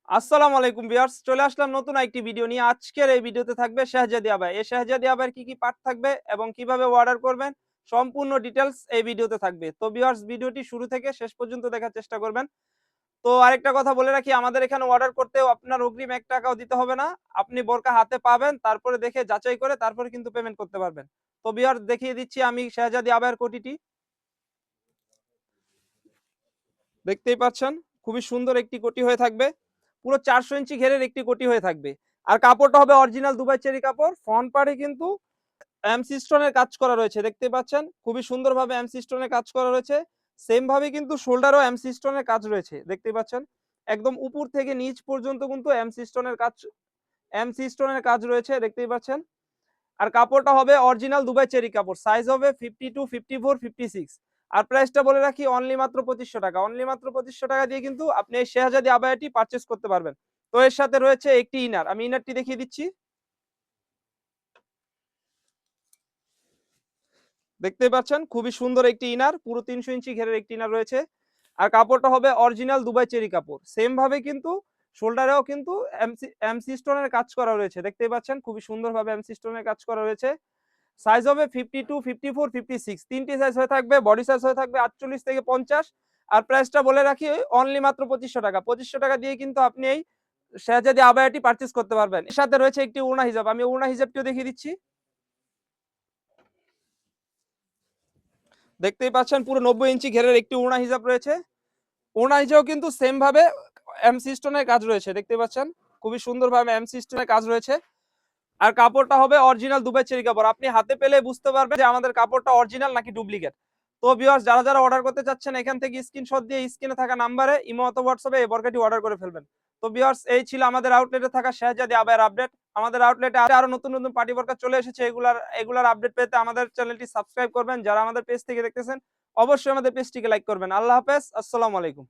আসসালামু আলাইকুম ভিউয়ার্স, চলে আসলাম নতুন একটি ভিডিও নিয়ে। আজকের এই ভিডিওতে থাকবে শাহজাদি আবায়া। এই শাহজাদি আবায়ার কি পার্ট থাকবে এবং কিভাবে অর্ডার করবেন সম্পূর্ণ ডিটেইলস এই ভিডিওতে থাকবে। তো ভিউয়ার্স, ভিডিওটি শুরু থেকে শেষ পর্যন্ত দেখার চেষ্টা করবেন। তো আরেকটা কথা বলে রাখি, আমাদের এখানে অর্ডার করতেও আপনার অগ্রিম ৳১ দিতে হবে না। আপনি বোরকা হাতে পাবেন, তারপরে দেখে যাচাই করে তারপরে কিন্তু পেমেন্ট করতে পারবেন। তো ভিউয়ার্স, দেখিয়ে দিচ্ছি আমি শাহজাদি আবায়ার কোটিটি। দেখতেই পাচ্ছেন, খুবই সুন্দর একটি কোটি হয়ে থাকবে। পুরো 400 ইঞ্চি ঘেরের একটি কোটি হয়ে থাকবে। আর কাপড়টা হবে অরিজিনাল দুবাই চেরি কাপড়। ফ্রন্ট পার্টে কিন্তু এমসি স্টোনের কাজ করা রয়েছে, দেখতে পাচ্ছেন খুবই সুন্দরভাবে এমসি স্টোনের কাজ করা রয়েছে। সেম ভাবে কিন্তু শোল্ডারও এমসি স্টোনের কাজ রয়েছে, দেখতে পাচ্ছেন একদম উপর থেকে নিচ পর্যন্ত কিন্তু এমসি স্টোনের কাজ রয়েছে, দেখতেই পাচ্ছেন। আর কাপড়টা হবে অরিজিনাল দুবাই চেরি কাপড়। সাইজ হবে 52, 54, 56। আর প্রাইসটা বলে রাখি, অনলি মাত্র 2500 টাকা। অনলি মাত্র 2500 টাকা দিয়ে কিন্তু আপনি এই শেহজাদি আবায়াটি পারচেজ করতে পারবেন। তো এর সাথে রয়েছে একটি ইনার, আমি ইনারটি দেখিয়ে দিচ্ছি। দেখতেই পাচ্ছেন খুবই সুন্দর একটি ইনার, পুরো 300 ইঞ্চি ঘেরের একটি ইনার রয়েছে। আর কাপড়টা হবে অরিজিনাল দুবাই চেরি কাপড়। সেম ভাবে কিন্তু শোল্ডারেও কিন্তু এমসি স্টোনের কাজ করা রয়েছে, দেখতেই পাচ্ছেন খুবই সুন্দরভাবে এমসি স্টোনের কাজ করা রয়েছে। সাইজ হবে 52, 54, 56, তিনটি সাইজ হয়ে থাকবে। বডি সাইজ হয়ে থাকবে 48 থেকে 50। আর প্রাইসটা বলে রাখি, অনলি মাত্র 2500 টাকা। 2500 টাকা দিয়ে কিন্তু আপনি এই শেহজাদি আবায়াটি পারচেজ করতে পারবেন। এর সাথে রয়েছে একটি ওড়না হিজাব, আমি ওড়না হিজাবটিও দেখিয়ে দিচ্ছি। দেখতেই পাচ্ছেন পুরো 90 ইঞ্চি ঘেরের একটি ওড়না হিজাব রয়েছে। ওড়না হিজাবও কিন্তু সেম ভাবে এমসি স্টোনের কাজ রয়েছে, দেখতে পাচ্ছেন খুবই সুন্দরভাবে এমসি স্টোনের কাজ রয়েছে। আর কাপড়টা হবে অরিজিনাল দুবাই চেরি কাপড়। আপনি হাতে পেলে বুঝতে পারবেন যে আমাদের কাপড়টা অরিজিনাল নাকি ডুপ্লিকেট। তো ভিউয়ার্স, যারা যারা অর্ডার করতে চাচ্ছেন, এখান থেকে স্ক্রিনশট দিয়ে স্ক্রিনে থাকা নাম্বারে ইমো অথবা হোয়াটসঅ্যাপে এই বরকাটি অর্ডার করে ফেলবেন। তো ভিউয়ার্স, এই ছিল আমাদের আউটলেটে থাকা শেহজাদি আবায়ার আপডেট। আমাদের আউটলেটে আরো নতুন নতুন পার্টি বরকা চলে এসেছে। এগুলার আপডেট পেতে আমাদের চ্যানেলটি সাবস্ক্রাইব করবেন। যারা আমাদের পেজ থেকে দেখতেছেন, অবশ্যই আমাদের পেজটিকে লাইক করবেন। আল্লাহ হাফেজ, আসসালামু আলাইকুম।